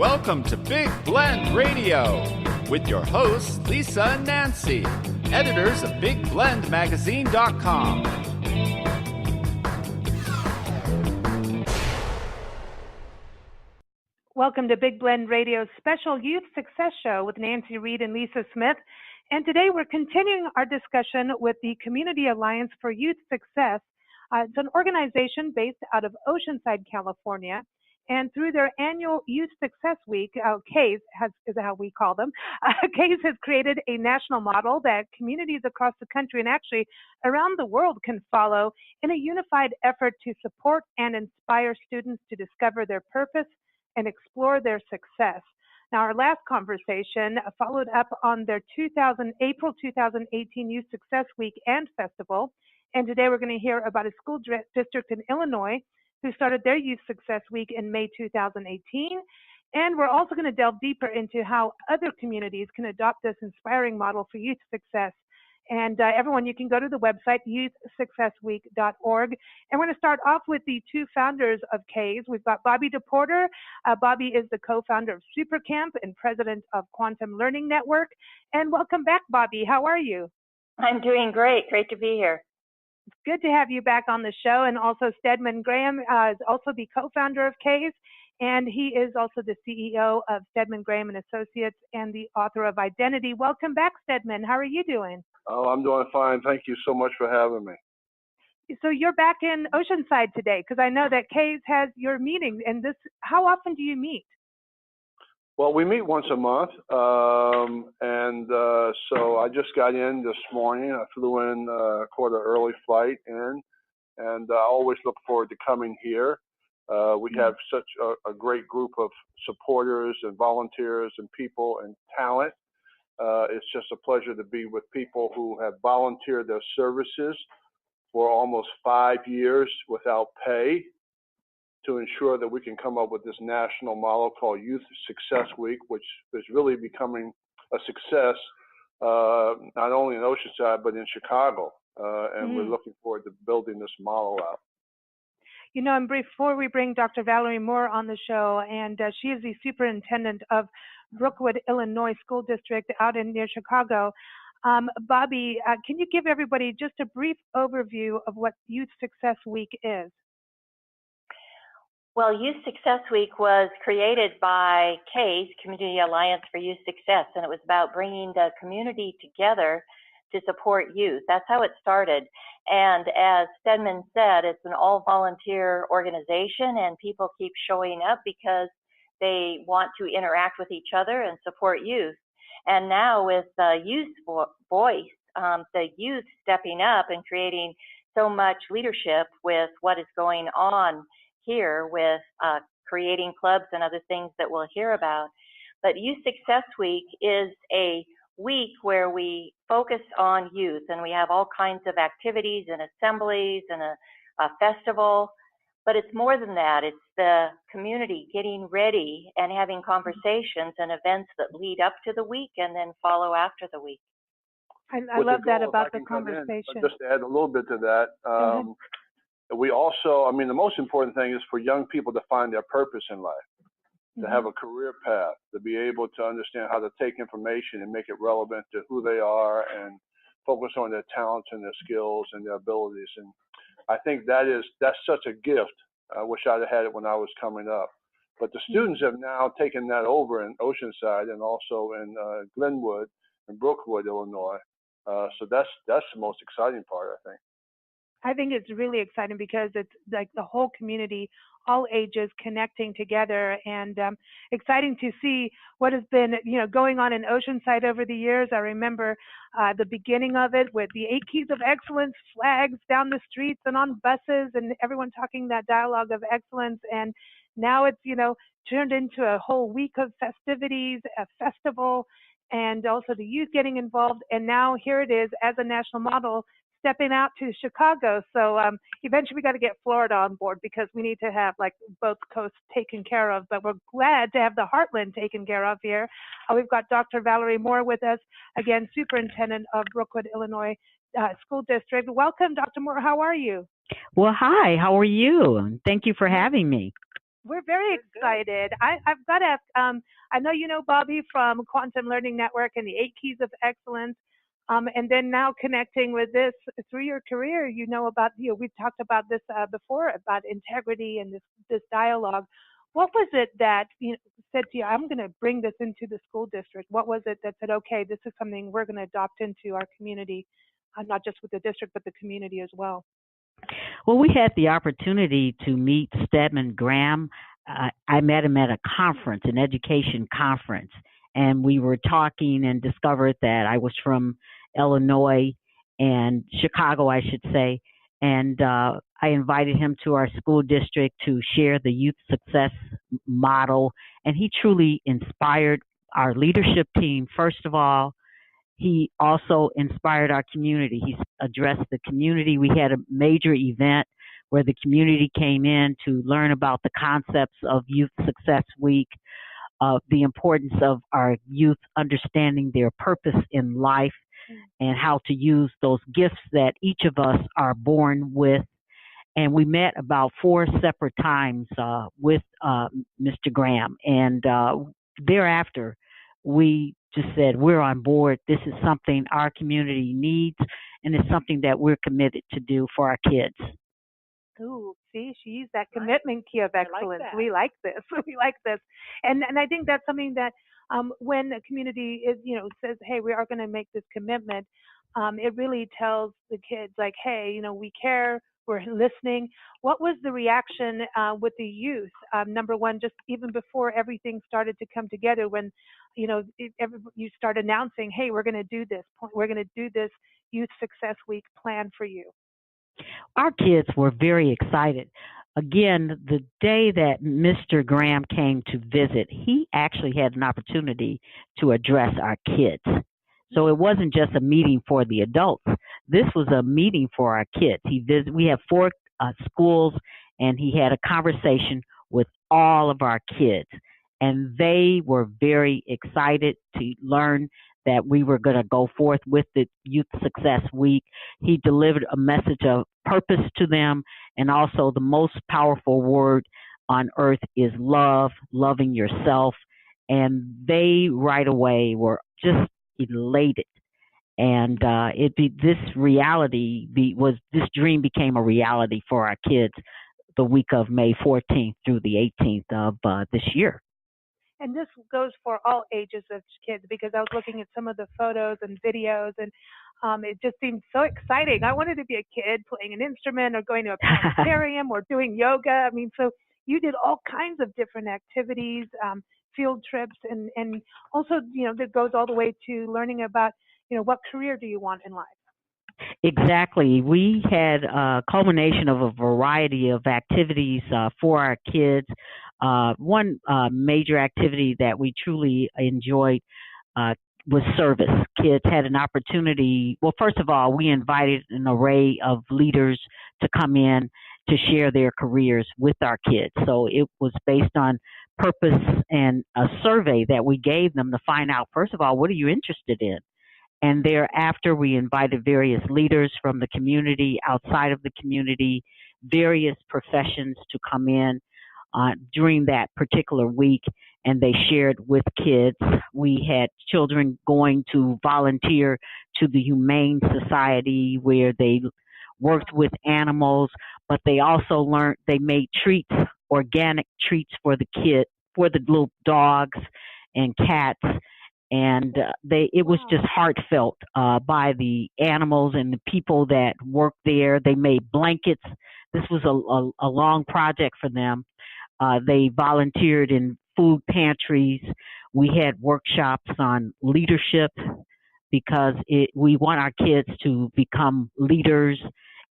Welcome to Big Blend Radio with your hosts, Lisa and Nancy, editors of BigBlendMagazine.com. Welcome to Big Blend Radio's special Youth Success Show with Nancy Reed and Lisa Smith. And today we're continuing our discussion with the Community Alliance for Youth Success. It's an organization based out of Oceanside, California. And through their annual Youth Success Week, CAYS is how we call them, CAYS has created a national model that communities across the country and actually around the world can follow in a unified effort to support and inspire students to discover their purpose and explore their success. Now, our last conversation followed up on their April 2018 Youth Success Week and Festival. And today we're going to hear about a school district in Illinois who started their Youth Success Week in May 2018. And we're also going to delve deeper into how other communities can adopt this inspiring model for youth success. And everyone, you can go to the website, youthsuccessweek.org. And we're going to start off with the two founders of CAYS. We've got bobbi-deporter. Bobbi is the co-founder of SuperCamp and president of Quantum Learning Network. And welcome back, Bobbi. How are you? I'm doing great. Great to be here. It's good to have you back on the show. And also Stedman-Graham is also the co-founder of CAYS. And he is also the CEO of Stedman-Graham and Associates and the author of Identity. Welcome back, Stedman. How are you doing? Oh, I'm doing fine. Thank you so much for having me. So you're back in Oceanside today, because I know that CAYS has your meeting. And how often do you meet? Well, we meet once a month. So I just got in this morning. I flew in, caught an early flight in, and I always look forward to coming here. We have such a great group of supporters and volunteers and people and talent. It's just a pleasure to be with people who have volunteered their services for almost 5 years without pay to ensure that we can come up with this national model called Youth Success Week, which is really becoming a success, not only in Oceanside, but in Chicago. And we're looking forward to building this model out. You know, and before we bring Dr. Valerie Moore on the show, and she is the superintendent of Brookwood-Illinois School District out near Chicago. Bobbi, can you give everybody just a brief overview of what Youth Success Week is? Well, Youth Success Week was created by CAYS, Community Alliance for Youth Success, and it was about bringing the community together to support youth. That's how it started. And as Stedman said, it's an all-volunteer organization, and people keep showing up because they want to interact with each other and support youth. And now with the youth voice, the youth stepping up and creating so much leadership with what is going on here with creating clubs and other things that we'll hear about. But Youth Success Week is a week where we focus on youth, and we have all kinds of activities and assemblies and a festival. But it's more than that. It's the community getting ready and having conversations and events that lead up to the week and then follow after the week. I love that about the conversation. Just to add a little bit to that, we also, the most important thing is for young people to find their purpose in life, to have a career path, to be able to understand how to take information and make it relevant to who they are and focus on their talents and their skills and their abilities. And I think that's such a gift. I wish I'd have had it when I was coming up. But the students have now taken that over in Oceanside and also in Glenwood and Brookwood, Illinois. So that's the most exciting part, I think. I think it's really exciting because it's like the whole community, all ages connecting together, and exciting to see what has been, going on in Oceanside over the years. I remember the beginning of it with the 8 Keys of Excellence flags down the streets and on buses, and everyone talking that dialogue of excellence. And now it's, turned into a whole week of festivities, a festival, and also the youth getting involved. And now here it is as a national model, stepping out to Chicago. So eventually we got to get Florida on board because we need to have both coasts taken care of, but we're glad to have the Heartland taken care of here. We've got Dr. Valerie Moore with us, again, superintendent of Brookwood-Illinois School District. Welcome, Dr. Moore. How are you? Well, hi. How are you? Thank you for having me. We're very excited. I've got to ask, I know you know Bobby from Quantum Learning Network and the 8 Keys of Excellence. And then now connecting with this through your career, you know about, we've talked about this before, about integrity and this dialogue. What was it that said to you, I'm going to bring this into the school district? What was it that said, okay, this is something we're going to adopt into our community, not just with the district, but the community as well? Well, we had the opportunity to meet Stedman-Graham. I met him at a conference, an education conference, and we were talking and discovered that I was from Illinois and Chicago, I should say, and I invited him to our school district to share the youth success model, and he truly inspired our leadership team, first of all. He also inspired our community. He addressed the community. We had a major event where the community came in to learn about the concepts of Youth Success Week, the importance of our youth understanding their purpose in life and how to use those gifts that each of us are born with. And we met about 4 separate times with Mr. Graham. And thereafter, we just said, we're on board. This is something our community needs, and it's something that we're committed to do for our kids. Ooh, see, she used that commitment key of excellence. We like this. We like this. And I think that's something that when a community is, says, hey, we are going to make this commitment, it really tells the kids like, hey, we care, we're listening. What was the reaction with the youth? Number one, just even before everything started to come together, when, you start announcing, hey, we're going to do this. We're going to do this Youth Success Week plan for you. Our kids were very excited. Again, the day that Mr. Graham came to visit, he actually had an opportunity to address our kids. So it wasn't just a meeting for the adults. This was a meeting for our kids. We have 4 schools, and he had a conversation with all of our kids. And they were very excited to learn that we were going to go forth with the Youth Success Week. He delivered a message of purpose to them, and also the most powerful word on earth is love, loving yourself. And they right away were just elated. And this dream became a reality for our kids the week of May 14th through the 18th of this year. And this goes for all ages of kids, because I was looking at some of the photos and videos, and it just seemed so exciting. I wanted to be a kid playing an instrument or going to a planetarium or doing yoga. I mean, so you did all kinds of different activities, field trips, and also, that goes all the way to learning about, what career do you want in life? Exactly. We had a culmination of a variety of activities for our kids. One major activity that we truly enjoyed was service. Kids had an opportunity. Well, first of all, we invited an array of leaders to come in to share their careers with our kids. So it was based on purpose and a survey that we gave them to find out, first of all, what are you interested in? And thereafter, we invited various leaders from the community, outside of the community, various professions to come in during that particular week, and they shared with kids. We had children going to volunteer to the Humane Society, where they worked with animals, but they also learned, they made treats, organic treats for the kids, for the little dogs and cats. And it was just heartfelt by the animals and the people that worked there. They made blankets. This was a long project for them. They volunteered in food pantries. We had workshops on leadership, because we want our kids to become leaders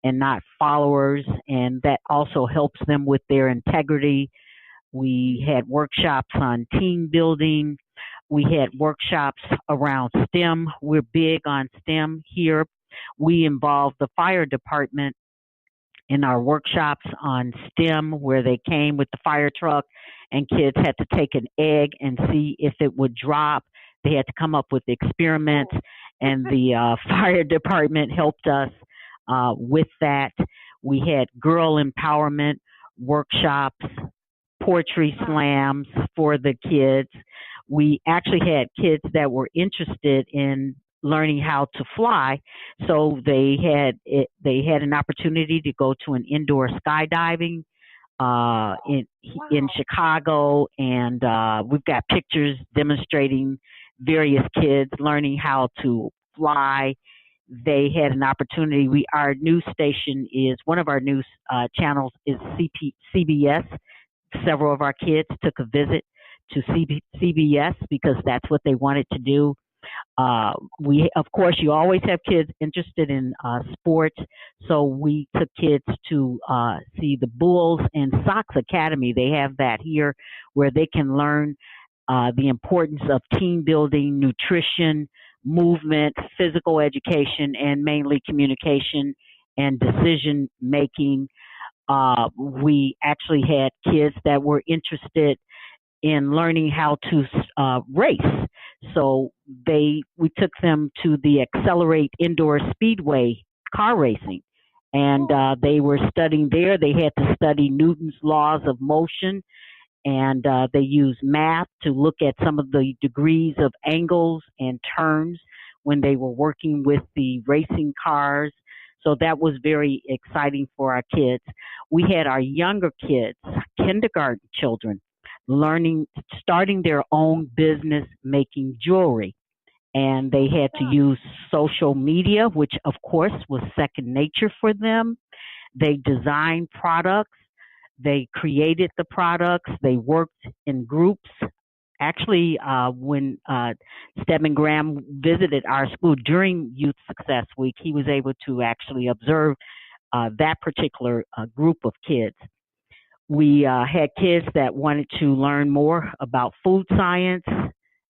and not followers, and that also helps them with their integrity. We had workshops on team building. We had workshops around STEM. We're big on STEM here. We involved the fire department in our workshops on STEM, where they came with the fire truck and kids had to take an egg and see if it would drop. They had to come up with experiments, and the fire department helped us with that. We had girl empowerment workshops, poetry slams for the kids. We actually had kids that were interested in learning how to fly, so they had an opportunity to go to an indoor skydiving in Chicago, and we've got pictures demonstrating various kids learning how to fly. They had an opportunity. Our news station is one of our news channels is CBS. Several of our kids took a visit to CBS because that's what they wanted to do. Of course, you always have kids interested in sports, so we took kids to see the Bulls and Sox Academy. They have that here where they can learn the importance of team building, nutrition, movement, physical education, and mainly communication and decision making. We actually had kids that were interested in learning how to race. So we took them to the Accelerate Indoor Speedway car racing, and they were studying there. They had to study Newton's laws of motion, and they used math to look at some of the degrees of angles and turns when they were working with the racing cars. So that was very exciting for our kids. We had our younger kids, kindergarten children, starting their own business making jewelry. And they had to use social media, which of course was second nature for them. They designed products. They created the products. They worked in groups. Actually, when Stedman-Graham visited our school during Youth Success Week, he was able to actually observe that particular group of kids. We had kids that wanted to learn more about food science,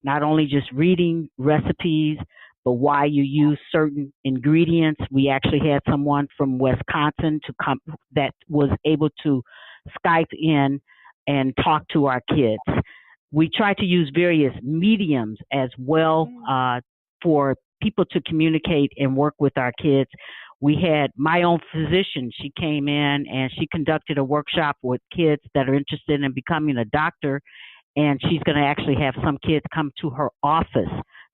not only just reading recipes, but why you use certain ingredients. We actually had someone from Wisconsin that was able to Skype in and talk to our kids. We try to use various mediums as well for people to communicate and work with our kids. We had my own physician. She came in and she conducted a workshop with kids that are interested in becoming a doctor. And she's going to actually have some kids come to her office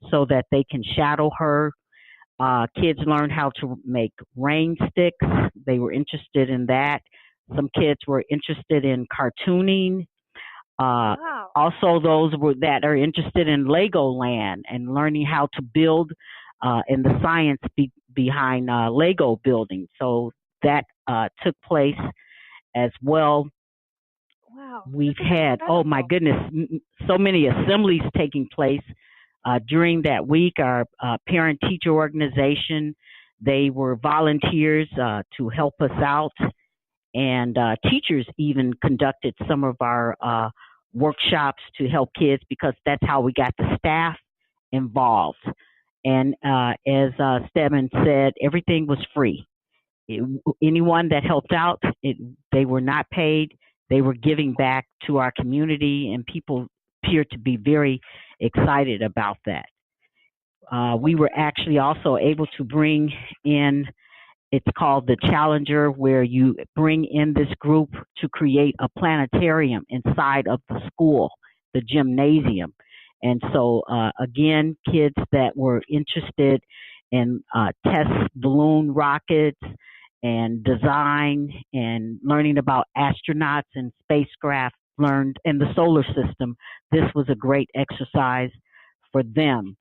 so that they can shadow her. Kids learned how to make rain sticks. They were interested in that. Some kids were interested in cartooning. Also, those that are interested in Legoland and learning how to build and the science behind Lego building. So that took place as well. Wow. We've had, oh my goodness, so many assemblies taking place during that week. Our parent-teacher organization, they were volunteers to help us out. And teachers even conducted some of our workshops to help kids because that's how we got the staff involved. And as Stedman said, everything was free. Anyone that helped out, they were not paid. They were giving back to our community, and people appeared to be very excited about that. We were actually also able to bring in, it's called the Challenger, where you bring in this group to create a planetarium inside of the school, the gymnasium. And so, again, kids that were interested in test balloon rockets and design and learning about astronauts and spacecraft learned in the solar system, this was a great exercise for them.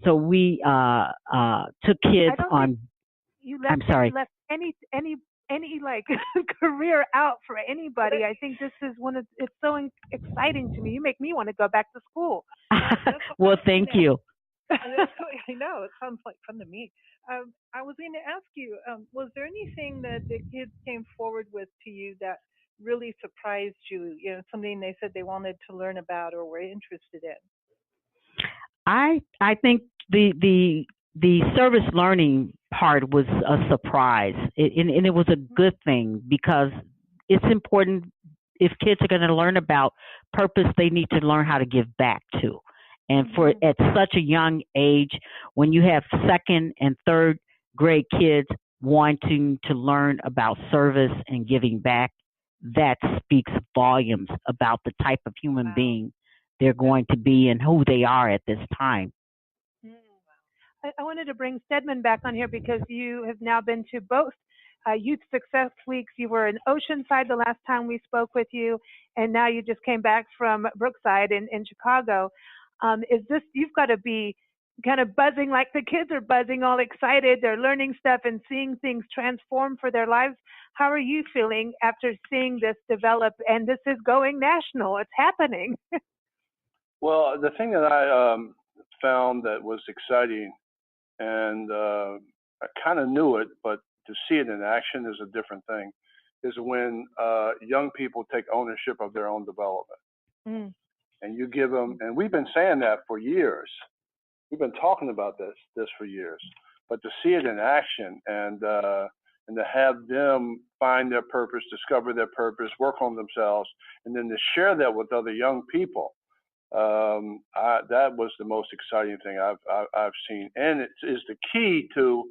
So we took kids on. I'm sorry. You left any like career out for anybody. I think this is it's so exciting to me. You make me want to go back to school. Well, thank you. I know, it sounds like fun to me. I was going to ask you, was there anything that the kids came forward with to you that really surprised you? You know, something they said they wanted to learn about or were interested in? I think the service learning part was a surprise, and it was a good thing because it's important. If kids are going to learn about purpose, they need to learn how to give back too. And for at such a young age, when you have second and third grade kids wanting to learn about service and giving back, that speaks volumes about the type of human being they're going to be and who they are at this time. I wanted to bring Stedman back on here because you have now been to both Youth Success Weeks. You were in Oceanside the last time we spoke with you, and now you just came back from Brookside in Chicago. You've got to be kind of buzzing like the kids are buzzing, all excited. They're learning stuff and seeing things transform for their lives. How are you feeling after seeing this develop? And this is going national. It's happening. Well, the thing that I found that was exciting, and I kind of knew it, but to see it in action is a different thing, is when young people take ownership of their own development. Mm. And you give them, and we've been saying that for years. We've been talking about this for years, but to see it in action and to have them find their purpose, discover their purpose, work on themselves, and then to share that with other young people. That was the most exciting thing I've seen, and it is the key to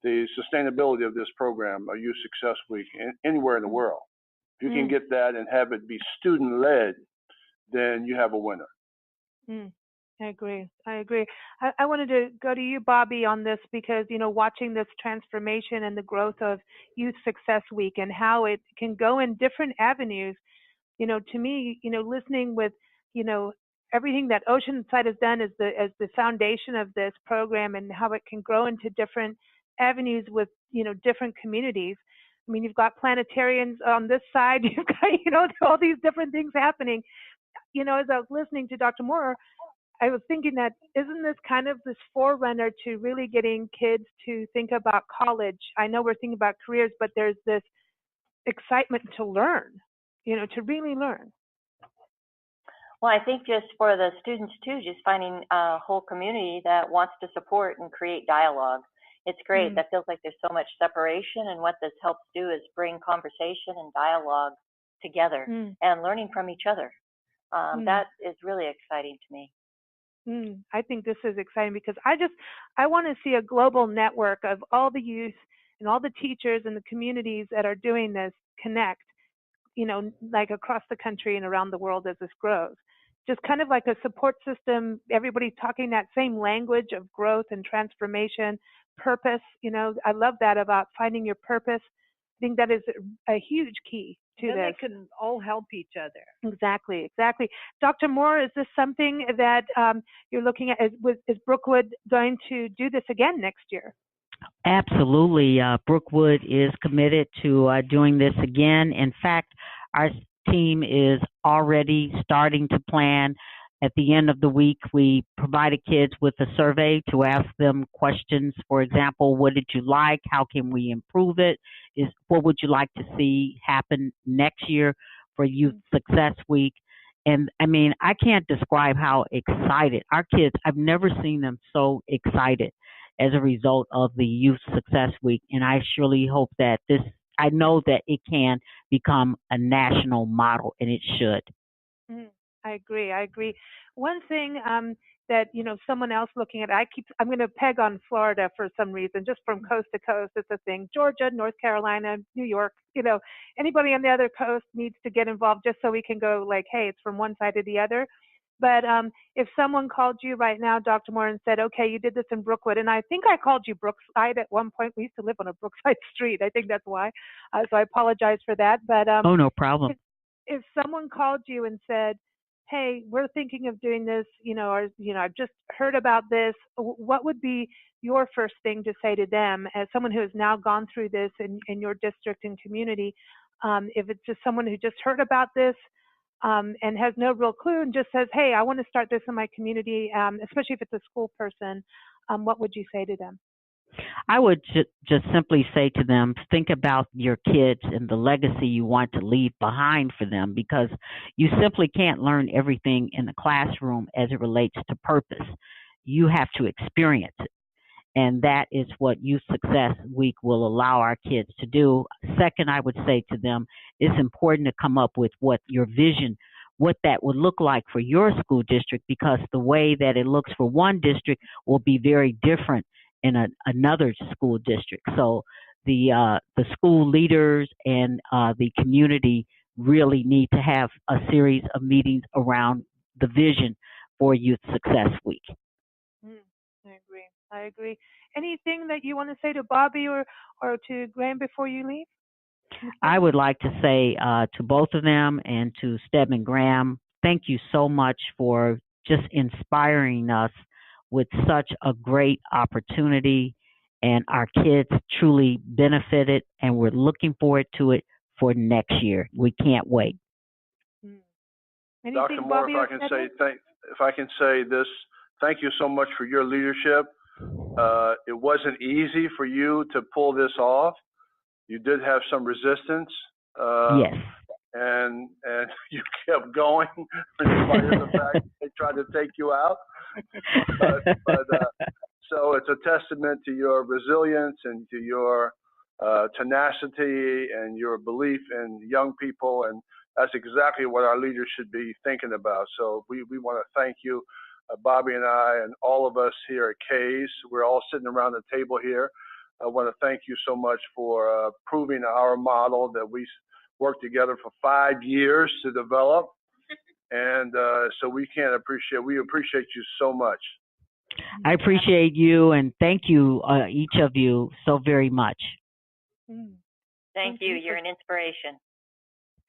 the sustainability of this program, a Youth Success Week, anywhere in the world. If you can get that and have it be student-led, then you have a winner. I agree. I wanted to go to you, Bobby, on this because, watching this transformation and the growth of Youth Success Week and how it can go in different avenues, to me, listening with, everything that Oceanside has done as the foundation of this program and how it can grow into different avenues with, different communities. I mean, you've got planetarians on this side, you've got, all these different things happening. As I was listening to Dr. Moore, I was thinking that isn't this kind of this forerunner to really getting kids to think about college? I know we're thinking about careers, but there's this excitement to learn, to really learn. Well, I think just for the students too, just finding a whole community that wants to support and create dialogue. It's great. That feels like there's so much separation, and what this helps do is bring conversation and dialogue together and learning from each other. That is really exciting to me. I think this is exciting because I want to see a global network of all the youth and all the teachers and the communities that are doing this connect, like across the country and around the world as this grows. Just kind of like a support system, everybody talking that same language of growth and transformation, purpose. I love that about finding your purpose. I think that is a huge key to this. They can all help each other. Exactly. Dr. Moore, is this something that you're looking at? Is Brookwood going to do this again next year? Absolutely. Brookwood is committed to doing this again. In fact, our team is already starting to plan. At the end of the week, we provided kids with a survey to ask them questions. For example, what did you like? How can we improve it? What would you like to see happen next year for Youth Success Week? And I mean, I can't describe how excited our kids, I've never seen them so excited as a result of the Youth Success Week. And I surely hope that I know that it can become a national model, and it should. I agree. One thing that, someone else looking at it, I'm going to peg on Florida for some reason, just from coast to coast. It's a thing. Georgia, North Carolina, New York, anybody on the other coast needs to get involved just so we can go like, hey, it's from one side to the other. But if someone called you right now, Dr. Moore, and said, okay, you did this in Brookwood, and I think I called you Brookside at one point. We used to live on a Brookside street. I think that's why. So I apologize for that. But oh, no problem. If someone called you and said, hey, we're thinking of doing this, or, I've just heard about this, what would be your first thing to say to them as someone who has now gone through this in your district and community? If it's just someone who just heard about this and has no real clue and just says, hey, I want to start this in my community, especially if it's a school person, what would you say to them? I would just simply say to them, think about your kids and the legacy you want to leave behind for them, because you simply can't learn everything in the classroom as it relates to purpose. You have to experience it. And that is what Youth Success Week will allow our kids to do. Second, I would say to them, it's important to come up with what your vision, what that would look like for your school district, because the way that it looks for one district will be very different in another school district. So the school leaders and the community really need to have a series of meetings around the vision for Youth Success Week. I agree. Anything that you want to say to Bobby or to Graham before you leave? I would like to say to both of them and to Stedman-Graham, thank you so much for just inspiring us with such a great opportunity, and our kids truly benefited, and we're looking forward to it for next year. We can't wait. Dr. Moore, if I can say this, thank you so much for your leadership. It wasn't easy for you to pull this off. You did have some resistance. Yes. And you kept going in spite of the fact they tried to take you out. So it's a testament to your resilience and to your tenacity and your belief in young people, and that's exactly what our leaders should be thinking about. So we want to thank you, Bobby and I, and all of us here at CAYS. We're all sitting around the table here. I want to thank you so much for proving our model that we worked together for 5 years to develop. And so we appreciate you so much. I appreciate you, and thank you, each of you, so very much. Thank you. You're an inspiration.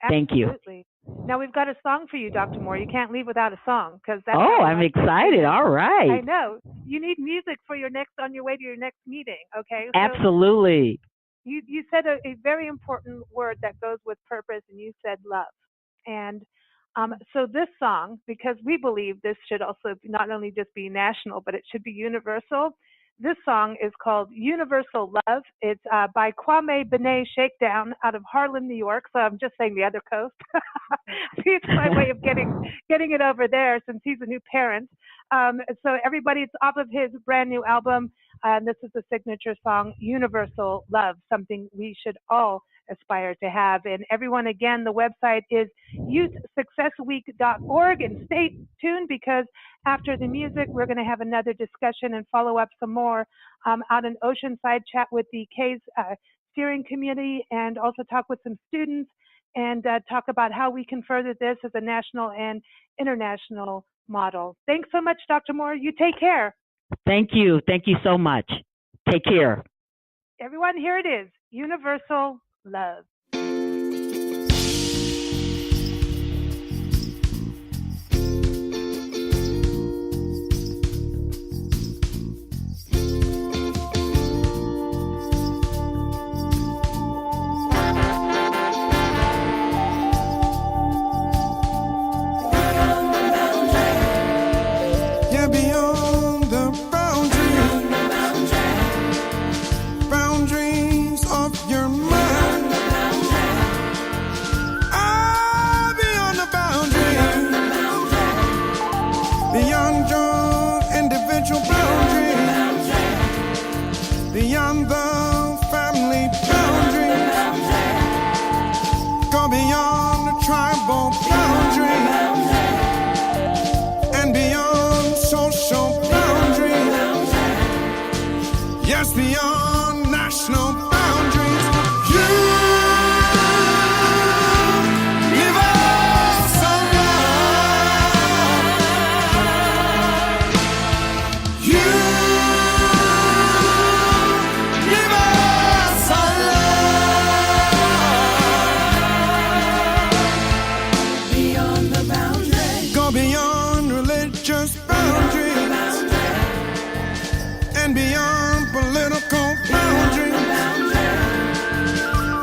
Absolutely. Now we've got a song for you, Dr. Moore. You can't leave without a song, because that's. Oh, I'm excited. All right. I know. You need music for on your way to your next meeting. Okay. So absolutely. You said a very important word that goes with purpose, and you said love. And so this song, because we believe this should also not only just be national, but it should be universal. This song is called Universal Love. It's by Kwame Bene Shakedown out of Harlem, New York. So I'm just saying the other coast. It's my way of getting it over there, since he's a new parent. So everybody, it's off of his brand new album. This is the signature song, Universal Love, something we should all aspire to have. And everyone, again, the website is youthsuccessweek.org, and stay tuned, because after the music, we're going to have another discussion and follow up some more out in Oceanside, chat with the CAYS steering committee, and also talk with some students and talk about how we can further this as a national and international model. Thanks so much, Dr. Moore. You take care. Thank you. Thank you so much. Take care. Everyone, here it is, Universal Love. Beyond the family boundaries, go beyond the tribal boundaries, and beyond social boundaries, yes, beyond national boundaries. Beyond religious boundaries and beyond political boundaries,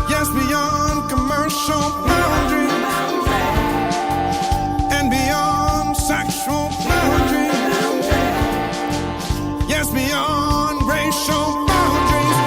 yes, beyond commercial boundaries and beyond sexual boundaries, yes, beyond racial boundaries.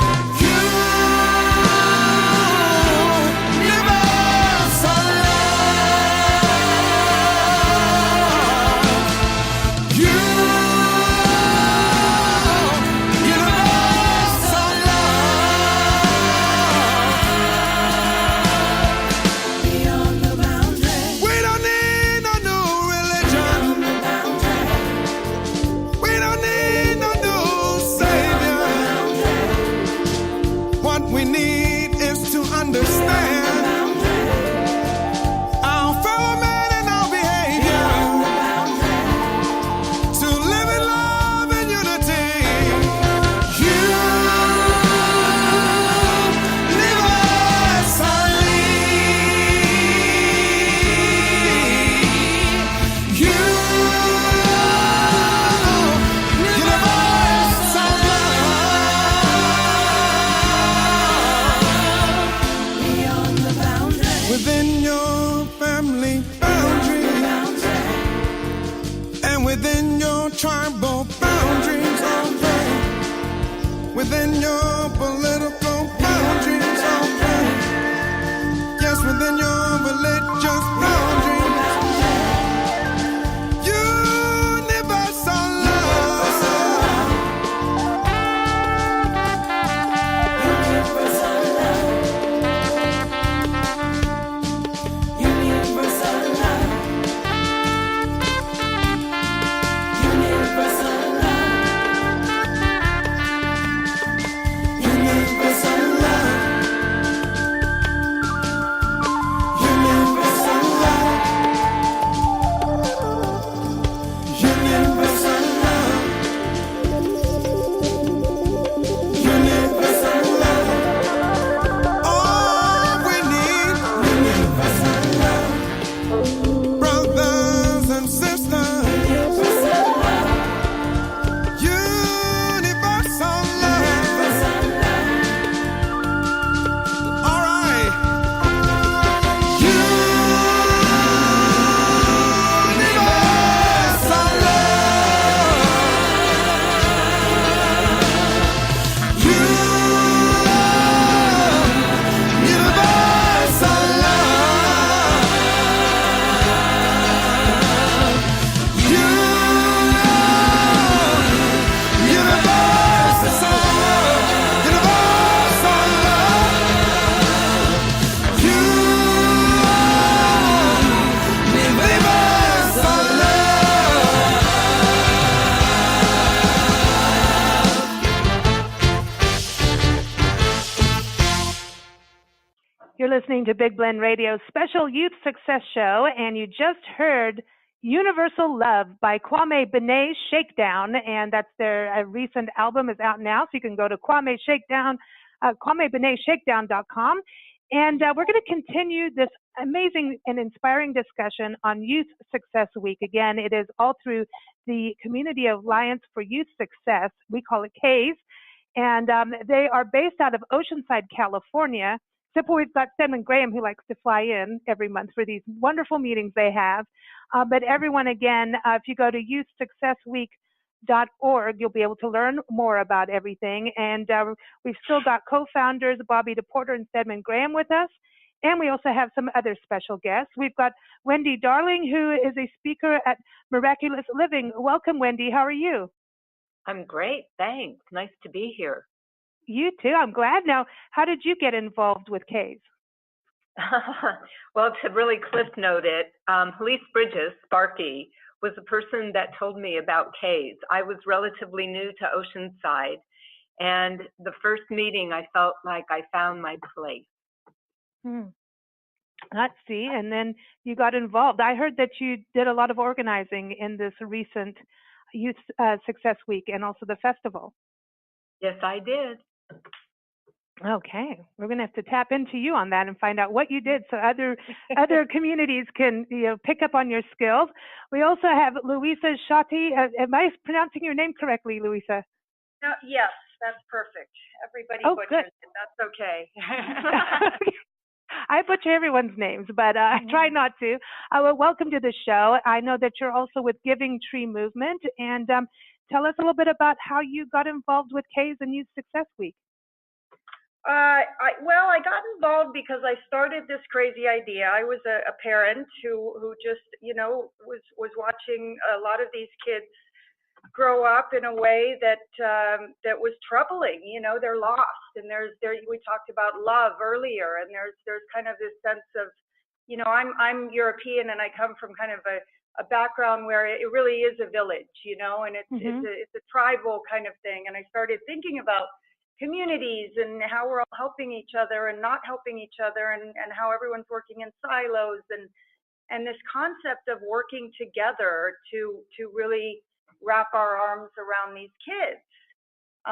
your tribal boundaries, within your political boundaries, yes, within your religious boundaries. Universal love. Universal love. Universal love. Universal love. Universal love. Universal love. Universal love. Universal love. All we need. Universal love. Brothers and sisters. Universal love. Universal love. All right. Universal love. Universal You're listening to Big Blend Radio's special youth success show, and you just heard Universal Love by Kwame Benet Shakedown, and that's their recent album is out now, so you can go to KwameBenetShakedown.com. And we're going to continue this amazing and inspiring discussion on Youth Success Week. Again, it is all through the Community Alliance for Youth Success. We call it CAYS. And they are based out of Oceanside, California. Except we've got Stedman-Graham, who likes to fly in every month for these wonderful meetings they have. But everyone, again, if you go to youthsuccessweek.org, you'll be able to learn more about everything. And we've still got co-founders Bobbi-deporter and Stedman-Graham with us. And we also have some other special guests. We've got Wendy Darling, who is a speaker at Miraculous Living. Welcome, Wendy. How are you? I'm great, thanks. Nice to be here. You too. I'm glad. Now, how did you get involved with CAYS? Well, to really cliff note it, Elise Bridges, Sparky, was the person that told me about CAYS. I was relatively new to Oceanside, and the first meeting, I felt like I found my place. Let's see. And then you got involved. I heard that you did a lot of organizing in this recent Youth Success Week and also the festival. Yes, I did. Okay, we're going to have to tap into you on that and find out what you did so other communities can pick up on your skills. We also have Louisa Shati. Am I pronouncing your name correctly, Louisa? No, yes, that's perfect. Everybody butchers it. That's okay. I butcher everyone's names, but I try not to. Well, welcome to the show. I know that you're also with Giving Tree Movement, and tell us a little bit about how you got involved with CAYS and Youth Success Week. I got involved because I started this crazy idea. I was a parent who just, was watching a lot of these kids grow up in a way that was troubling. They're lost, and we talked about love earlier, and there's kind of this sense of, I'm European, and I come from kind of a background where it really is a village, and it's a tribal kind of thing. And I started thinking about communities and how we're all helping each other and not helping each other, and how everyone's working in silos, and this concept of working together to really wrap our arms around these kids.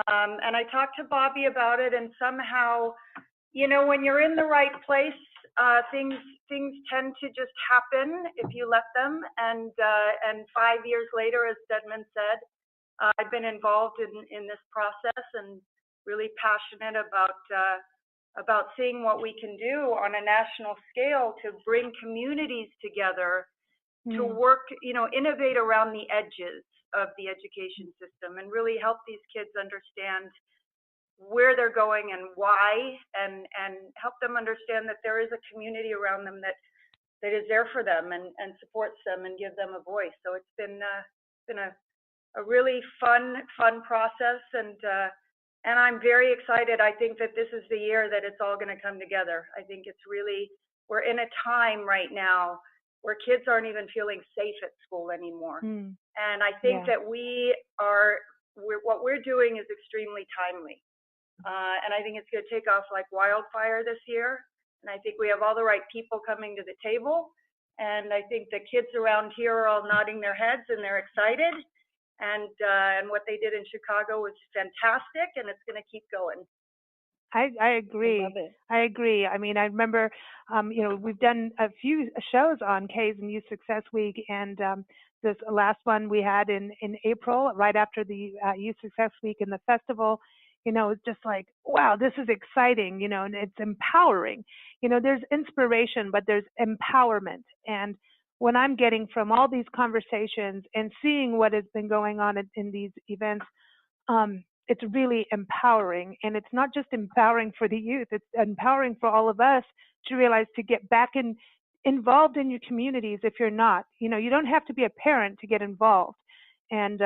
And I talked to Bobby about it, and somehow, when you're in the right place, things tend to just happen if you let them. And 5 years later, as Stedman said, I've been involved in this process and really passionate about seeing what we can do on a national scale to bring communities together to work, innovate around the edges of the education system and really help these kids understand where they're going and why, and help them understand that there is a community around them that is there for them and supports them and give them a voice. So it's been a really fun process, and I'm very excited. I think that this is the year that it's all going to come together. I think it's really, we're in a time right now where kids aren't even feeling safe at school anymore. And I think that what we're doing is extremely timely. And I think it's going to take off like wildfire this year. And I think we have all the right people coming to the table. And I think the kids around here are all nodding their heads and they're excited. And what they did in Chicago was fantastic, and it's going to keep going. I agree. I love it. I agree. I mean, I remember, we've done a few shows on CAYS and Youth Success Week, and this last one we had in April, right after the Youth Success Week and the festival. It's just like, wow, this is exciting, and it's empowering. There's inspiration, but there's empowerment. And what I'm getting from all these conversations and seeing what has been going on in these events, it's really empowering. And it's not just empowering for the youth, it's empowering for all of us to realize to get back involved in your communities if you're not. You don't have to be a parent to get involved. And,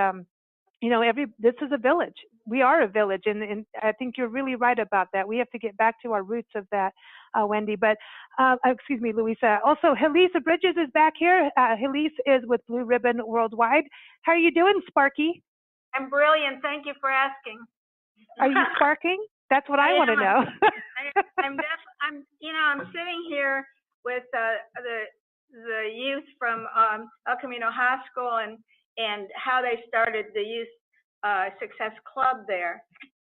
this is a village. We are a village, and I think you're really right about that. We have to get back to our roots of that, Wendy. But, excuse me, Louisa. Also, Helisa Bridges is back here. Helisa is with Blue Ribbon Worldwide. How are you doing, Sparky? I'm brilliant. Thank you for asking. Are you sparking? That's what I want to know. I'm sitting here with the youth from El Camino High School and how they started the Youth Success Club there,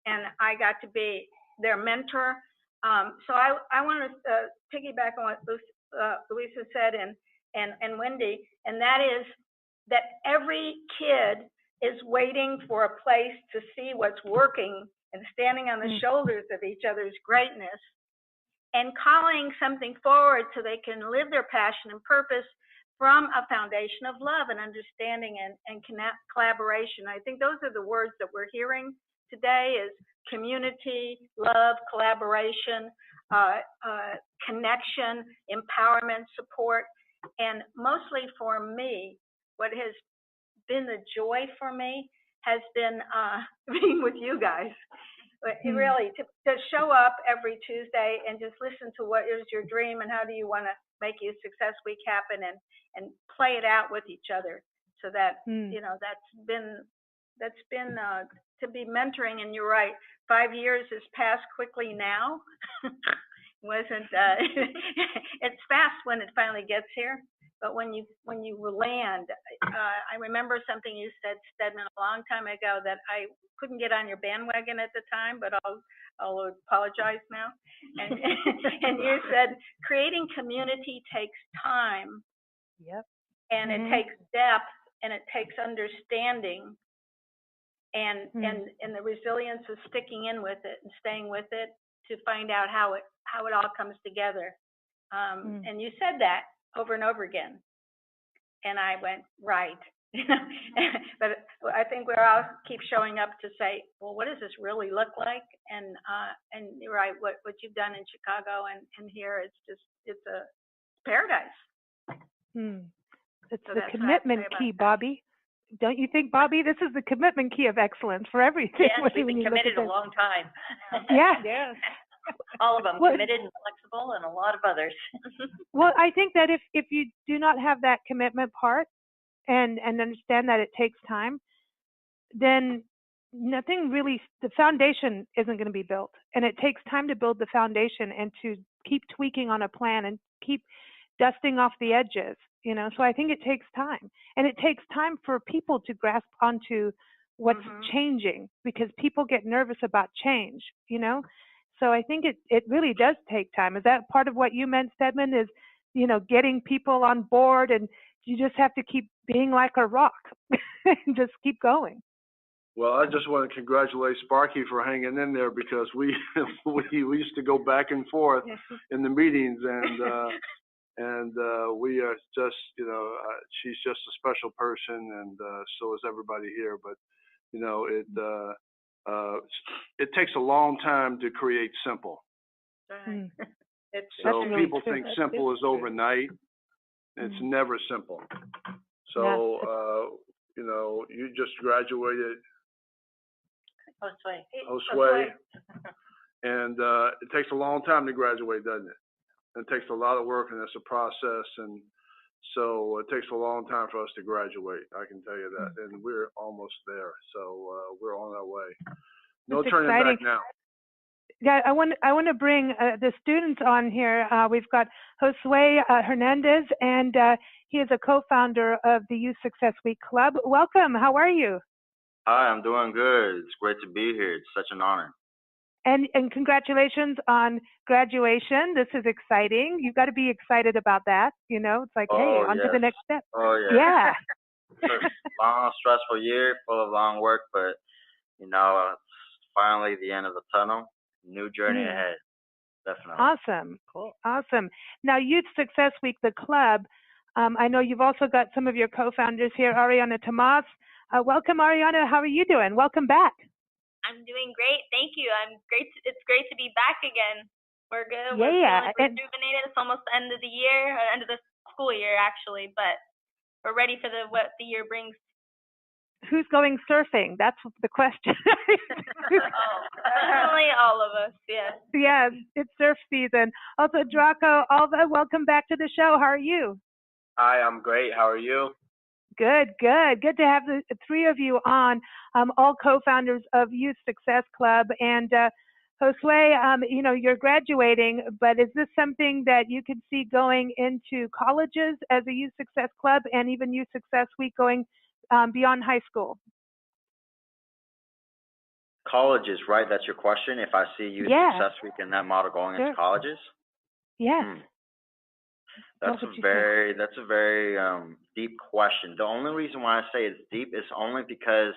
and I got to be their mentor. So I want to piggyback on what Louisa said and Wendy, and that is that every kid is waiting for a place to see what's working and standing on the shoulders of each other's greatness and calling something forward so they can live their passion and purpose from a foundation of love and understanding and collaboration. I think those are the words that we're hearing today: is community, love, collaboration, connection, empowerment, support. And mostly for me, what has been the joy for me has been being with you guys. Really, to show up every Tuesday and just listen to what is your dream and how do you want to make Youth Success Week happen, and play it out with each other. So that that's been to be mentoring. And you're right, 5 years has passed quickly now. Wasn't it's fast when it finally gets here, but when you land, I remember something you said, Stedman, a long time ago that I couldn't get on your bandwagon at the time, but I'll apologize now. And you said creating community takes time. Yep. And it takes depth, and it takes understanding, and the resilience of sticking in with it and staying with it to find out how it all comes together. And you said that over and over again, and I went, right. But I think we all keep showing up to say, well, what does this really look like? And you're right, what you've done in Chicago and here, it's a paradise. It's so the commitment key, Bobbi. Don't you think, Bobbi? This is the commitment key of excellence for everything. Yes, we've been committed a long time. Yeah. Yes. All of them, committed and flexible, and a lot of others. Well, I think that if you do not have that commitment part and understand that it takes time, then nothing really, the foundation isn't going to be built. And it takes time to build the foundation and to keep tweaking on a plan and keep dusting off the edges, So I think it takes time. And it takes time for people to grasp onto what's changing, because people get nervous about change, So I think it really does take time. Is that part of what you meant, Stedman, is, getting people on board, and you just have to keep being like a rock and just keep going? Well, I just want to congratulate Sparky for hanging in there, because we used to go back and forth in the meetings, and and we are just, she's just a special person, and so is everybody here. But it takes a long time to create simple. Right. So really people true. think simple is overnight. It's never simple. So you just graduated Josue, and it takes a long time to graduate, doesn't it? And it takes a lot of work, and it's a process, and so it takes a long time for us to graduate. I can tell you that, and we're almost there. So we're on our way. No That's turning exciting. back now. Yeah, I want to bring the students on here. We've got Josue Hernandez, and he is a co-founder of the Youth Success Week Club. Welcome. How are you? Hi, I'm doing good. It's great to be here. It's such an honor. And congratulations on graduation. This is exciting. You've got to be excited about that. It's like, hey, on to the next step. Oh, yeah. Yeah. It's a long, stressful year, full of long work, but, it's finally the end of the tunnel. New journey ahead. Definitely. Awesome. Cool. Awesome. Now, Youth Success Week, the club, I know you've also got some of your co-founders here, Ariana Tomas. Welcome, Ariana. How are you doing? Welcome back. I'm doing great. Thank you. It's great to be back again. We're good. Yeah. We're rejuvenated. It's almost the end of the year, end of the school year, actually, but we're ready for what the year brings. Who's going surfing? That's the question. Definitely all of us, yes. Yes, it's surf season. Also, Draco, Alva, welcome back to the show. How are you? Hi, I'm great. How are you? Good, good. Good to have the three of you on, all co-founders of Youth Success Club. And Josue, you're graduating, but is this something that you could see going into colleges as a Youth Success Club and even Youth Success Week going beyond high school? Colleges, right? That's your question. If I see Youth Success Week and that model going into colleges? Yes. That's a very deep question. The only reason why I say it's deep is only because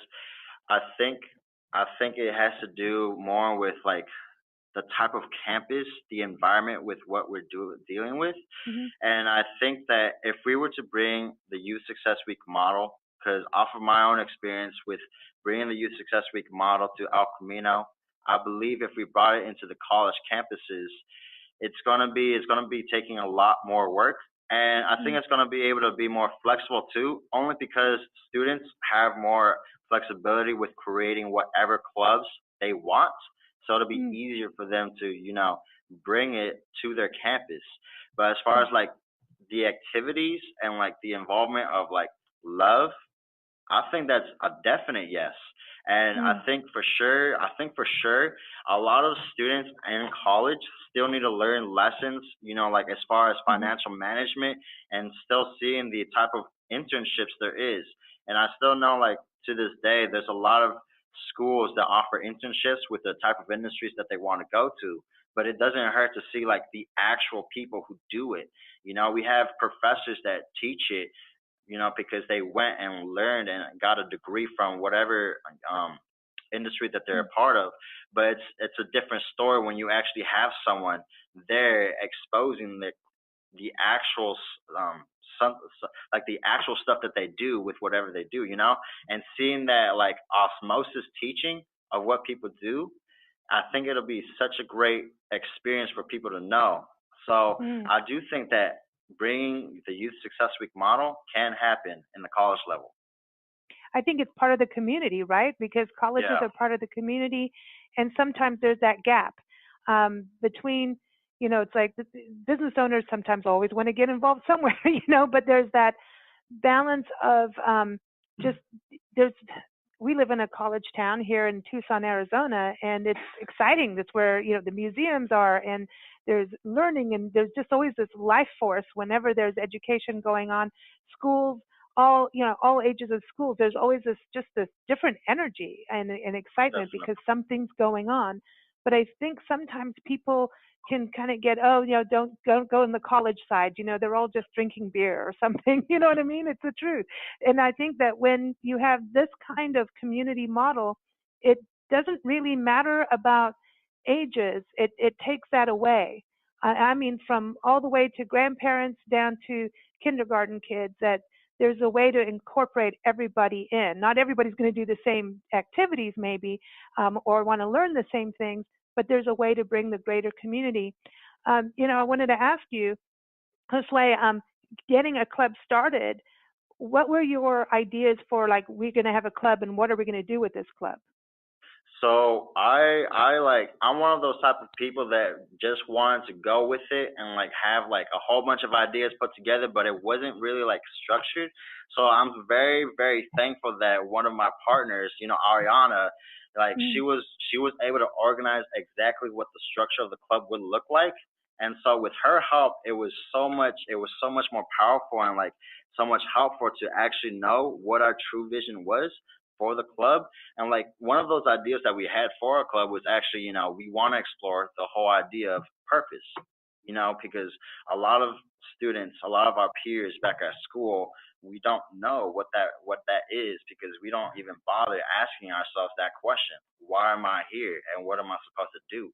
I think it has to do more with like the type of campus, the environment with what we're dealing with. And I think that if we were to bring the Youth Success Week model, because off of my own experience with bringing the Youth Success Week model to El Camino, I believe if we brought it into the college campuses, it's gonna be taking a lot more work, and I think it's gonna be able to be more flexible too, only because students have more flexibility with creating whatever clubs they want, so it'll be easier for them to bring it to their campus. But as far as like the activities and like the involvement of like love, I think that's a definite yes. And I think for sure, a lot of students in college still need to learn lessons, like as far as financial management, and still seeing the type of internships there is. And I still know, like, to this day, there's a lot of schools that offer internships with the type of industries that they want to go to. But it doesn't hurt to see, like, the actual people who do it. We have professors that teach it, because they went and learned and got a degree from whatever industry that they're a part of. But it's a different story when you actually have someone there exposing the actual like the actual stuff that they do with whatever they do, and seeing that like osmosis teaching of what people do. I think it'll be such a great experience for people to know. So I do think that bringing the Youth Success Week model can happen in the college level. I think it's part of the community, right? Because colleges are part of the community, and sometimes there's that gap between, it's like business owners sometimes always want to get involved somewhere, but there's that balance of we live in a college town here in Tucson, Arizona, and it's exciting. That's where, the museums are, and there's learning, and there's just always this life force whenever there's education going on. Schools, all ages of schools, there's always this different energy and excitement because something's going on. But I think sometimes people can kind of get, don't go in the college side. They're all just drinking beer or something. You know what I mean? It's the truth. And I think that when you have this kind of community model, it doesn't really matter about ages. It takes that away. I mean, from all the way to grandparents down to kindergarten kids, that there's a way to incorporate everybody in. Not everybody's going to do the same activities maybe, or want to learn the same things, but there's a way to bring the greater community. I wanted to ask you, Josue, getting a club started, what were your ideas for, like, we're going to have a club and what are we going to do with this club? So I'm one of those type of people that just wanted to go with it and like have like a whole bunch of ideas put together, but it wasn't really like structured. So I'm very, very thankful that one of my partners, Ariana, like she was able to organize exactly what the structure of the club would look like. And so with her help, it was so much more powerful and like so much helpful to actually know what our true vision was for the club. And like one of those ideas that we had for our club was actually, we want to explore the whole idea of purpose, because a lot of students, a lot of our peers back at school, we don't know what that is because we don't even bother asking ourselves that question. Why am I here and what am I supposed to do?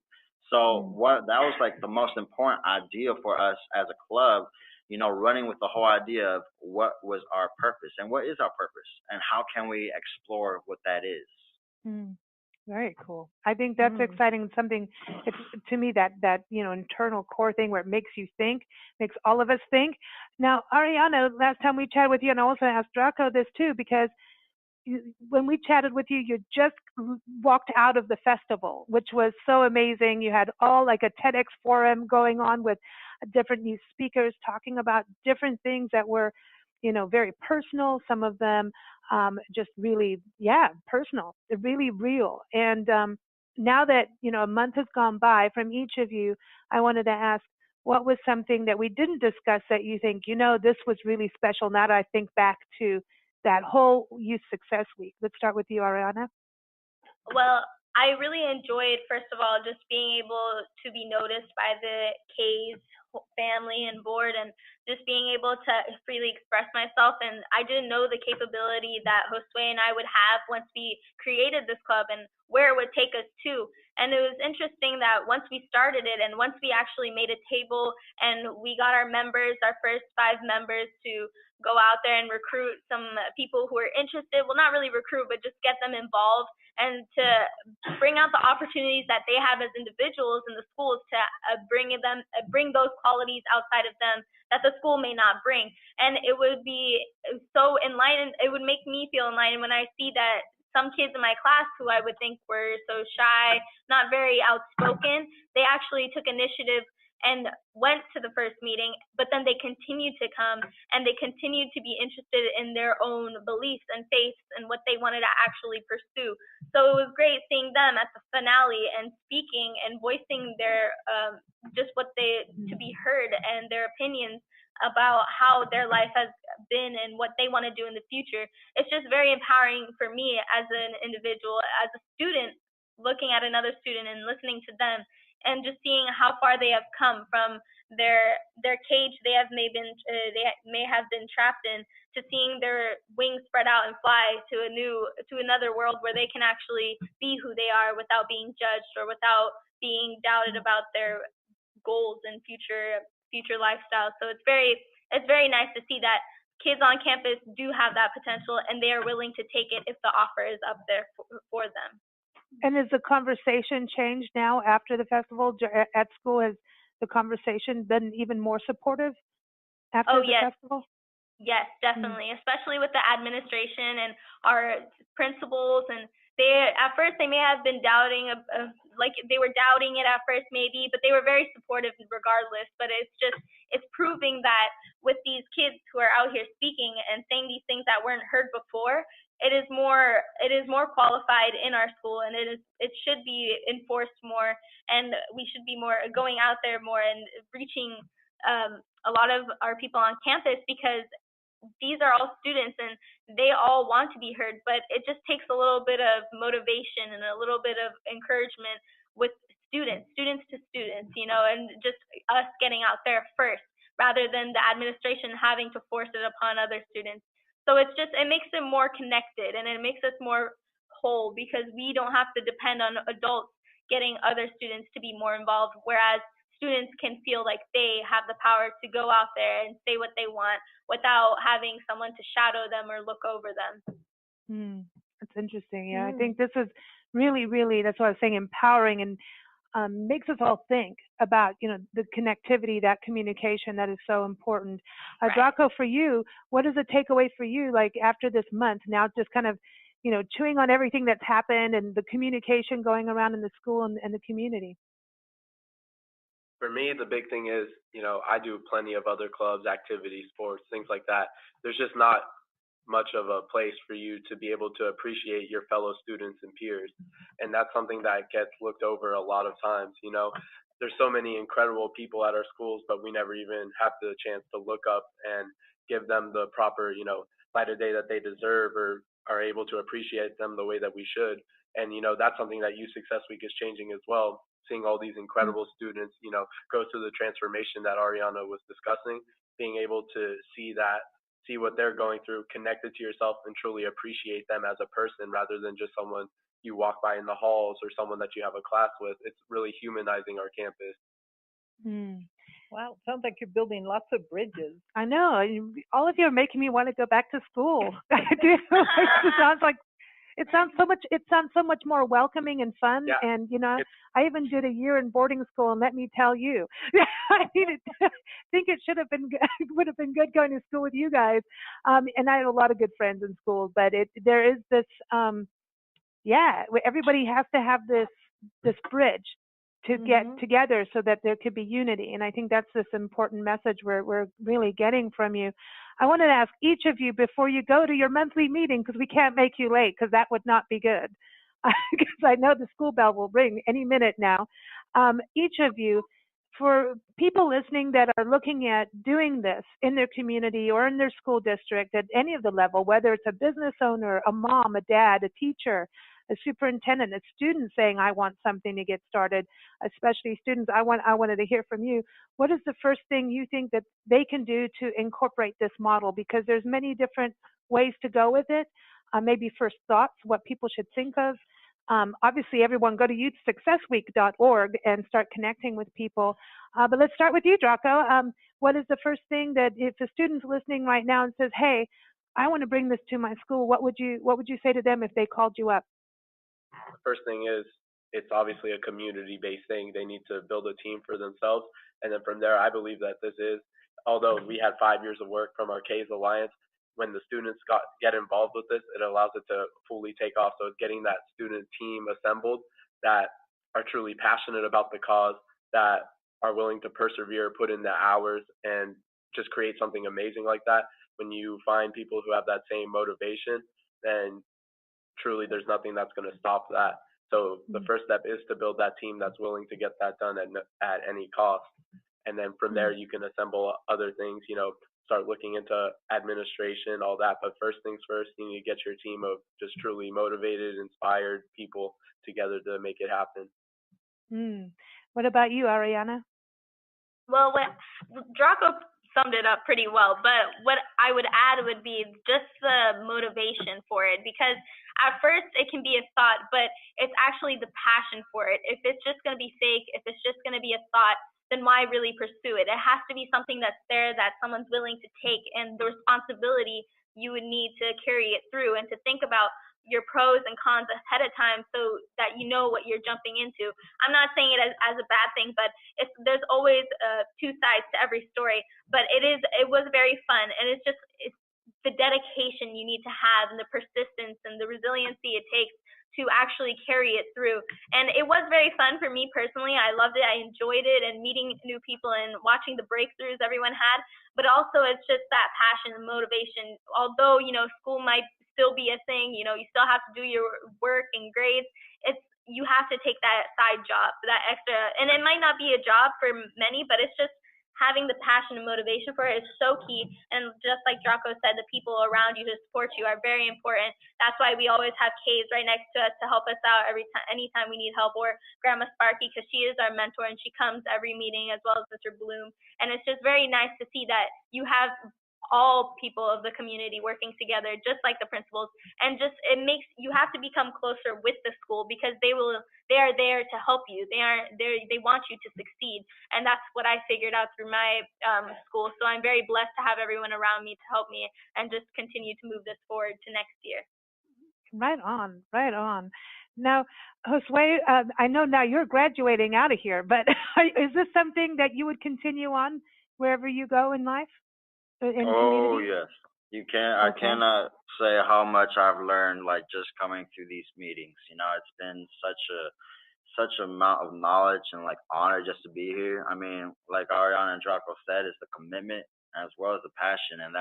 So that was like the most important idea for us as a club, running with the whole idea of what was our purpose and what is our purpose and how can we explore what that is. Very cool. I think that's exciting. Something, it's, to me, that internal core thing where it makes you think, makes all of us think. Now, Ariana, last time we chatted with you, and I also asked Draco this too, because when we chatted with you, you just walked out of the festival, which was so amazing. You had all like a TEDx forum going on with different new speakers talking about different things that were, very personal. Some of them just really, personal, really real. And now that, a month has gone by from each of you, I wanted to ask, what was something that we didn't discuss that you think, this was really special now that I think back to that whole Youth Success Week? Let's start with you, Ariana. Well, I really enjoyed, first of all, just being able to be noticed by the CAYS family and board and just being able to freely express myself. And I didn't know the capability that Josue and I would have once we created this club and where it would take us to. And it was interesting that once we started it and once we actually made a table and we got our members, our first 5 members, to go out there and recruit some people who are interested, well, not really recruit, but just get them involved and to bring out the opportunities that they have as individuals in the schools to bring those qualities outside of them that the school may not bring. And it would be so enlightening, it would make me feel enlightened when I see that some kids in my class who I would think were so shy, not very outspoken, they actually took initiative and went to the first meeting, but then they continued to come and they continued to be interested in their own beliefs and faiths and what they wanted to actually pursue. So it was great seeing them at the finale and speaking and voicing their just what they to be heard and their opinions about how their life has been and what they want to do in the future. It's just very empowering for me as an individual, as a student, looking at another student and listening to them and just seeing how far they have come from their cage they may have been trapped in, to seeing their wings spread out and fly to another world where they can actually be who they are without being judged or without being doubted about their goals and future lifestyle. So it's very nice to see that kids on campus do have that potential and they are willing to take it if the offer is up there for them. And has the conversation changed now after the festival at school? Has the conversation been even more supportive after the festival? Yes, definitely, especially with the administration and our principals. And at first they may have been doubting, like they were doubting it at first maybe, but they were very supportive regardless. But it's proving that with these kids who are out here speaking and saying these things that weren't heard before, it is more qualified in our school, and it should be enforced more, and we should be more going out there more and reaching a lot of our people on campus, because these are all students and they all want to be heard, but it just takes a little bit of motivation and a little bit of encouragement with students to students, and just us getting out there first rather than the administration having to force it upon other students. So it makes it more connected and it makes us more whole, because we don't have to depend on adults getting other students to be more involved, whereas students can feel like they have the power to go out there and say what they want without having someone to shadow them or look over them. That's interesting. Yeah, I think this is really, really, that's what I was saying, empowering, and makes us all think about, the connectivity, that communication that is so important. Draco, for you, what is a takeaway for you, like after this month, now just kind of, chewing on everything that's happened and the communication going around in the school and the community? For me, the big thing is, I do plenty of other clubs, activities, sports, things like that. There's just not much of a place for you to be able to appreciate your fellow students and peers. And that's something that gets looked over a lot of times. There's so many incredible people at our schools, but we never even have the chance to look up and give them the proper, light of day that they deserve, or are able to appreciate them the way that we should. And, that's something that Youth Success Week is changing as well. Seeing all these incredible students, go through the transformation that Ariana was discussing, being able to see what they're going through, connect it to yourself, and truly appreciate them as a person rather than just someone you walk by in the halls or someone that you have a class with. It's really humanizing our campus. Wow, sounds like you're building lots of bridges. I know. All of you are making me want to go back to school. I do. It sounds so much more welcoming and fun. Yeah. And, I even did a year in boarding school, and let me tell you, I think it would have been good going to school with you guys. And I have a lot of good friends in schools, but there is this, everybody has to have this bridge to get together so that there could be unity. And I think that's this important message we're really getting from you. I wanted to ask each of you before you go to your monthly meeting, because we can't make you late, because that would not be good. Because I know the school bell will ring any minute now. Each of you, for people listening that are looking at doing this in their community or in their school district at any of the level, whether it's a business owner, a mom, a dad, a teacher, a superintendent, a student saying, I want something to get started, especially students, I wanted to hear from you. What is the first thing you think that they can do to incorporate this model? Because there's many different ways to go with it. Maybe first thoughts, what people should think of. Obviously, everyone go to youthsuccessweek.org and start connecting with people. But let's start with you, Draco. What is the first thing that if a student's listening right now and says, hey, I want to bring this to my school, what would you say to them if they called you up? The first thing is, it's obviously a community-based thing. They need to build a team for themselves. And then from there, I believe that this is, although we had 5 years of work from our CAYS Alliance, when the students get involved with this, it allows it to fully take off. So it's getting that student team assembled that are truly passionate about the cause, that are willing to persevere, put in the hours, and just create something amazing like that. When you find people who have that same motivation, then truly there's nothing that's going to stop that. So the first step is to build that team that's willing to get that done at any cost. And then from there, you can assemble other things, start looking into administration, all that. But first things first, you need to get your team of just truly motivated, inspired people together to make it happen. What about you, Ariana? Well, Draco summed it up pretty well, but what I would add would be just the motivation for it, because at first it can be a thought, but it's actually the passion for it. If it's just going to be fake, if it's just going to be a thought, then why really pursue it? It has to be something that's there, that someone's willing to take, and the responsibility you would need to carry it through, and to think about your pros and cons ahead of time so that you know what you're jumping into. I'm not saying it as a bad thing, but there's always two sides to every story. But it was very fun, and it's the dedication you need to have, and the persistence and the resiliency it takes to actually carry it through. And it was very fun for me personally. I loved it. I enjoyed it, and meeting new people and watching the breakthroughs everyone had. But also it's just that passion and motivation. Although, school might still be a thing, you still have to do your work and grades. You have to take that side job, that extra, and it might not be a job for many, but it's just having the passion and motivation for it is so key. And just like Draco said, the people around you to support you are very important. That's why we always have CAYS right next to us to help us out anytime we need help, or Grandma Sparky, because she is our mentor and she comes every meeting, as well as Mr. Bloom. And it's just very nice to see that you have all people of the community working together, just like the principals, and just you have to become closer with the school because they are there to help you. They want you to succeed, and that's what I figured out through my school. So I'm very blessed to have everyone around me to help me and just continue to move this forward to next year. Right on, right on. Now, Josue, I know now you're graduating out of here, but is this something that you would continue on wherever you go in life? Oh yes, you can. I cannot say how much I've learned, like just coming through these meetings. You know, it's been such amount of knowledge and like honor just to be here. I mean, like Ariana and Draco said, it's the commitment as well as the passion, and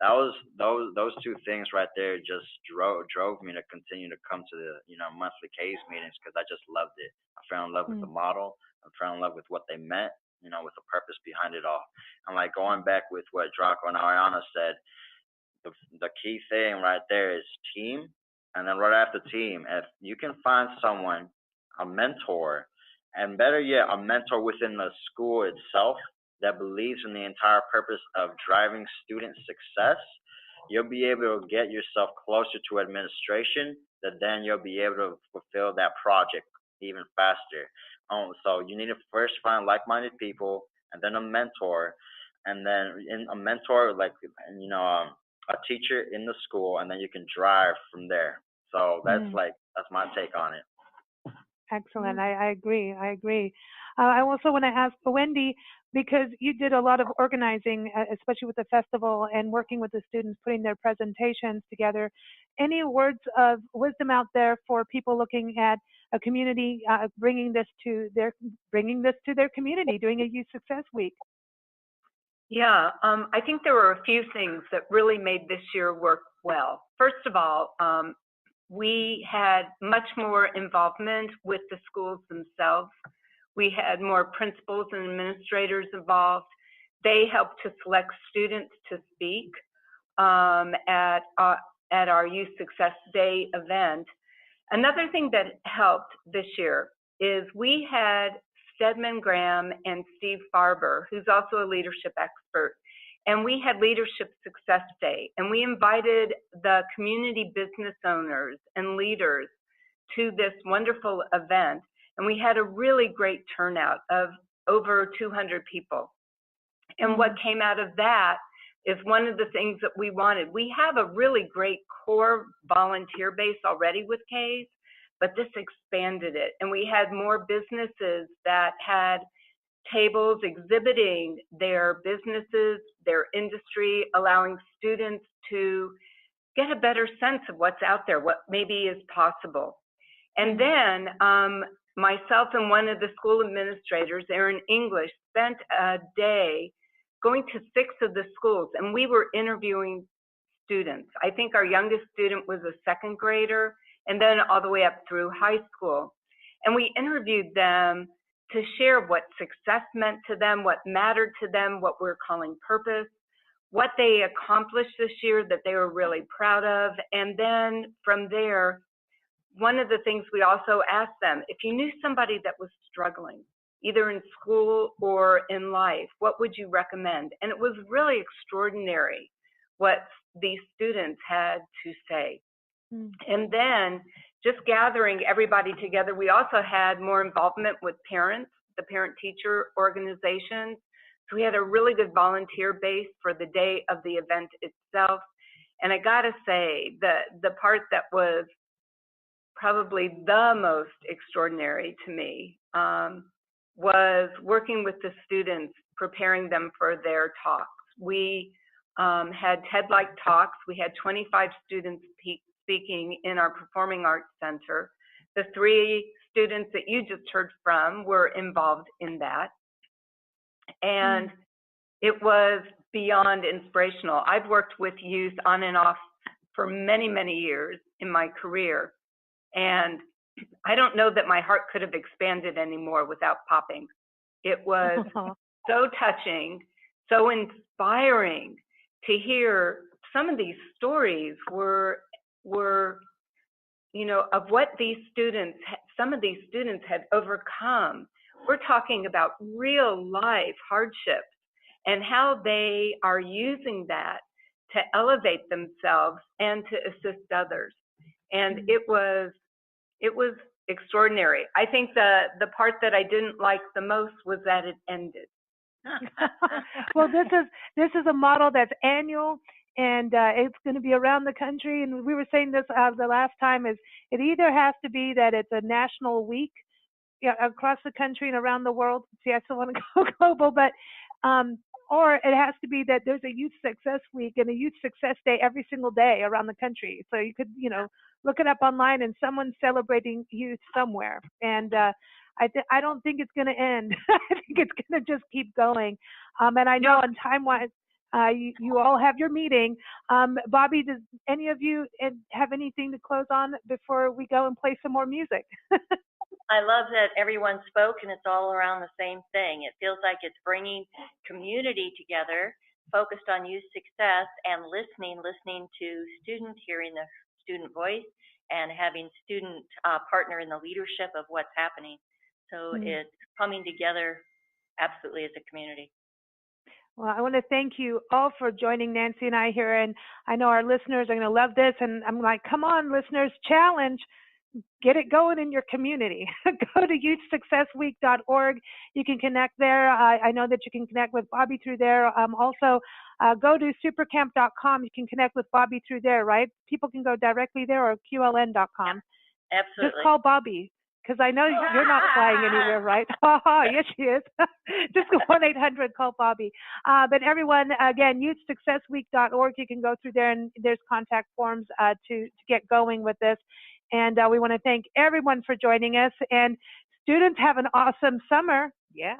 those two things right there just drove me to continue to come to the monthly CAYS meetings because I just loved it. I fell in love with the model. I fell in love with what they meant. With the purpose behind it all. And like going back with what Draco and Ariana said, the key thing right there is team. And then right after team, if you can find someone, a mentor, and better yet, a mentor within the school itself that believes in the entire purpose of driving student success, you'll be able to get yourself closer to administration, that then you'll be able to fulfill that project even faster. So you need to first find like-minded people, and then a mentor, and then a mentor like a teacher in the school, and then you can drive from there. So that's my take on it. Excellent. I agree. I also want to ask Wendy, because you did a lot of organizing, especially with the festival and working with the students, putting their presentations together. Any words of wisdom out there for people looking at a community, bringing this to their community, doing a Youth Success Week? Yeah, I think there were a few things that really made this year work well. First of all, we had much more involvement with the schools themselves. We had more principals and administrators involved. They helped to select students to speak at our Youth Success Day event. Another thing that helped this year is we had Stedman-Graham and Steve Farber, who's also a leadership expert, and we had Leadership Success Day, and we invited the community business owners and leaders to this wonderful event, and we had a really great turnout of over 200 people. And what came out of that is one of the things that we wanted. We have a really great core volunteer base already with CAYS, but this expanded it. And we had more businesses that had tables exhibiting their businesses, their industry, allowing students to get a better sense of what's out there, what maybe is possible. And then myself and one of the school administrators, Erin English, spent a day going to 6 of the schools, and we were interviewing students. I think our youngest student was a 2nd grader, and then all the way up through high school. And we interviewed them to share what success meant to them, what mattered to them, what we're calling purpose, what they accomplished this year that they were really proud of. And then from there, one of the things we also asked them, if you knew somebody that was struggling, either in school or in life, what would you recommend? And it was really extraordinary what these students had to say. And then just gathering everybody together, we also had more involvement with parents, the parent-teacher organizations. So we had a really good volunteer base for the day of the event itself. And I gotta say, the part that was probably the most extraordinary to me was working with the students, preparing them for their talks. We had TED-like talks. We had 25 students speaking in our Performing Arts Center. The 3 students that you just heard from were involved in that. And it was beyond inspirational. I've worked with youth on and off for many, many years in my career. And I don't know that my heart could have expanded anymore without popping. It was so touching, so inspiring to hear. Some of these stories were, of what these students, some of these students had overcome. We're talking about real life hardships. and how they are using that to elevate themselves and to assist others. And it was extraordinary. I think the part that I didn't like the most was that it ended. Well, this is a model that's annual, and it's going to be around the country. And we were saying this the last time, is it either has to be that it's a national week, across the country and around the world. See, I still want to go global, but or it has to be that there's a Youth Success Week and a Youth Success Day every single day around the country. So you could, look it up online, and someone's celebrating youth somewhere. And I don't think it's going to end. I think it's going to just keep going. And I know, on time-wise, you all have your meeting. Bobbi, does any of you have anything to close on before we go and play some more music? I love that everyone spoke and it's all around the same thing. It feels like it's bringing community together, focused on youth success and listening to students, hearing the student voice, and having student partner in the leadership of what's happening. So it's coming together absolutely as a community. Well, I want to thank you all for joining Nancy and I here. And I know our listeners are going to love this. And I'm like, come on, listeners, challenge. Get it going in your community. Go to youthsuccessweek.org. You can connect there. I know that you can connect with Bobbi through there. Also, go to supercamp.com. You can connect with Bobbi through there, right? People can go directly there, or qln.com. Absolutely. Just call Bobbi, because I know you're not flying anywhere, right? Yes, she is. Just go 1-800-CALL Bobbi. But everyone, again, youthsuccessweek.org. You can go through there, and there's contact forms to get going with this. And we want to thank everyone for joining us. And students, have an awesome summer. Yeah.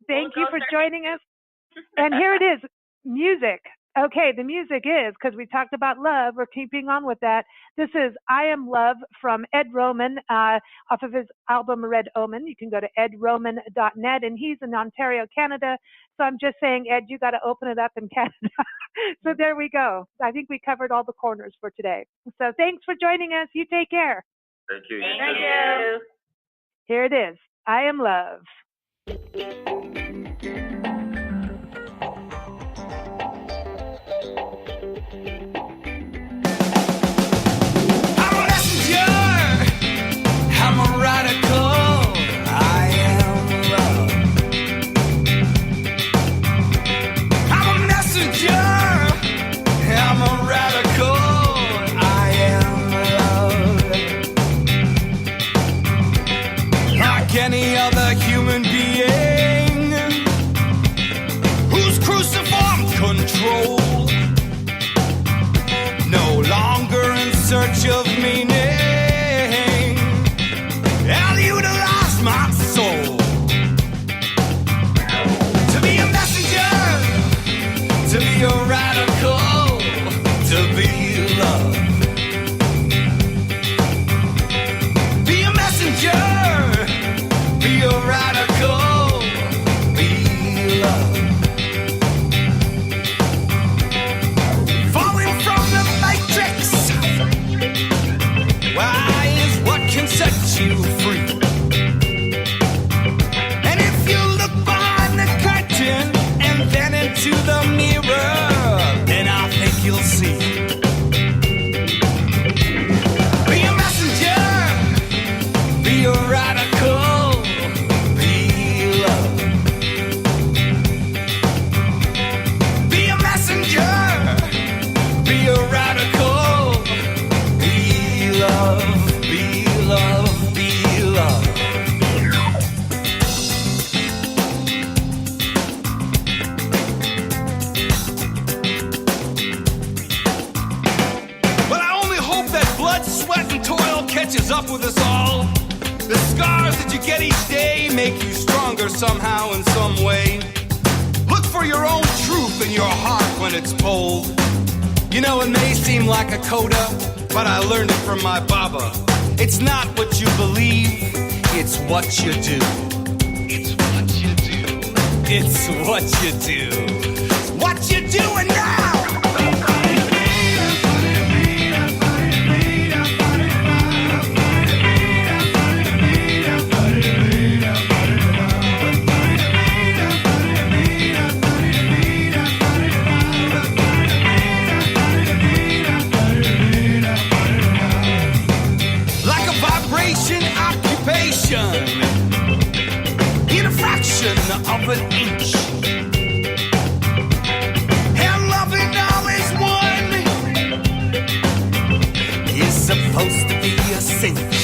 Thank you for joining us. And here it is, music. Okay, the music is, because we talked about love, we're keeping on with that. This is I Am Love from Ed Roman, off of his album Red Omen. You can go to edroman.net, and he's in Ontario, Canada. So I'm just saying, Ed, you got to open it up in Canada. So there we go. I think we covered all the corners for today. So thanks for joining us. You take care. Thank you. Thank you. Here it is, I Am Love. Any other human being who's cruciform control, no longer in search of meaning, I'll utilize my soul to be a messenger, to be a radical, to be loved. Be a messenger, be a radical, be loved. Falling from the matrix, why is what can set you free. And if you look behind the curtain and then into the mirror, then I think you'll see. Be a messenger, be a radical, catches up with us all. The scars that you get each day make you stronger somehow in some way. Look for your own truth in your heart when it's bold. You know, it may seem like a coda, but I learned it from my Baba. It's not what you believe, it's what you do. It's what you do. It's what you do. It's what you're doing now. supposed to be a safe